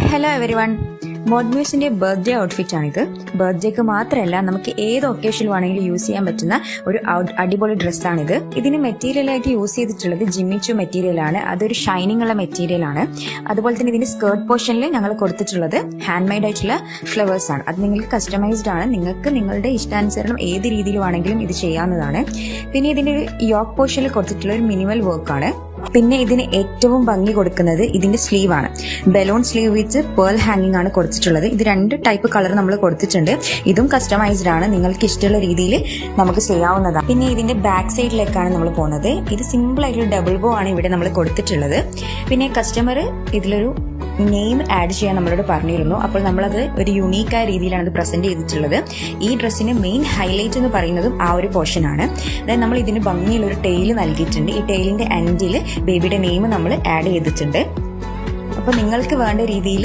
Hello everyone, മോഡ്മ്യൂസിന്റെ birthday outfit ആണിത്. ബർത്ത്ഡേക്ക് മാത്രമല്ല, നമുക്ക് ഏത് ഒക്കേഷനിൽ വേണമെങ്കിലും യൂസ് ചെയ്യാൻ പറ്റുന്ന ഒരു അടിപൊളി ഡ്രസ്സാണിത്. ഇതിന് മെറ്റീരിയൽ ആയിട്ട് യൂസ് ചെയ്തിട്ടുള്ളത് ജിമ്മിച്ചു മെറ്റീരിയൽ ആണ്. അതൊരു ഷൈനിങ് ഉള്ള മെറ്റീരിയൽ ആണ്. അതുപോലെ തന്നെ ഇതിന്റെ സ്കേർട്ട് പോർഷനിൽ ഞങ്ങൾ കൊടുത്തിട്ടുള്ളത് ഹാൻഡ് മെയ്ഡ് ആയിട്ടുള്ള ഫ്ലവേഴ്സ് ആണ്. അത് നിങ്ങൾക്ക് കസ്റ്റമൈസ്ഡ് ആണ്. നിങ്ങൾക്ക് നിങ്ങളുടെ ഇഷ്ടാനുസരണം ഏത് രീതിയിൽ വേണമെങ്കിലും ഇത് ചെയ്യാവുന്നതാണ്. പിന്നെ ഇതിന്റെ ഒരു യോക്ക് പോർഷനിൽ കൊടുത്തിട്ടുള്ള ഒരു മിനിമൽ വർക്കാണ്. പിന്നെ ഇതിന് ഏറ്റവും ഭംഗി കൊടുക്കുന്നത് ഇതിന്റെ സ്ലീവ് ആണ്. ബലൂൺ സ്ലീവ് വിത്ത് പേൾ ഹാങ്ങിങ് ആണ് കൊടുത്തിട്ടുള്ളത്. ഇത് 2 ടൈപ്പ് കളർ നമ്മൾ കൊടുത്തിട്ടുണ്ട്. ഇതും കസ്റ്റമൈസ്ഡ് ആണ്. നിങ്ങൾക്ക് ഇഷ്ടമുള്ള രീതിയിൽ നമുക്ക് ചെയ്യാവുന്നതാണ്. പിന്നെ ഇതിന്റെ ബാക്ക് സൈഡിലേക്കാണ് നമ്മൾ പോകുന്നത്. ഇത് സിമ്പിൾ ആയിട്ടൊരു ഡബിൾ ബോ ആണ് ഇവിടെ നമ്മൾ കൊടുത്തിട്ടുള്ളത്. പിന്നെ കസ്റ്റമർ ഇതിലൊരു നെയിം ആഡ് ചെയ്യാൻ നമ്മളോട് പറഞ്ഞിരുന്നു. അപ്പോൾ നമ്മളത് ഒരു യുണീക്കായ രീതിയിലാണ് ഇത് പ്രസന്റ് ചെയ്തിട്ടുള്ളത്. ഈ ഡ്രസ്സിന് മെയിൻ ഹൈലൈറ്റ് എന്ന് പറയുന്നതും ആ ഒരു പോർഷൻ ആണ്. അതായത് നമ്മൾ ഇതിന് ഭംഗിയുള്ള ഒരു ടെയിൽ നൽകിയിട്ടുണ്ട്. ഈ ടെയിലിന്റെ എൻഡിൽ ബേബിയുടെ നെയിം നമ്മൾ ആഡ് ചെയ്തിട്ടുണ്ട്. അപ്പോൾ നിങ്ങൾക്ക് വേണ്ട രീതിയിൽ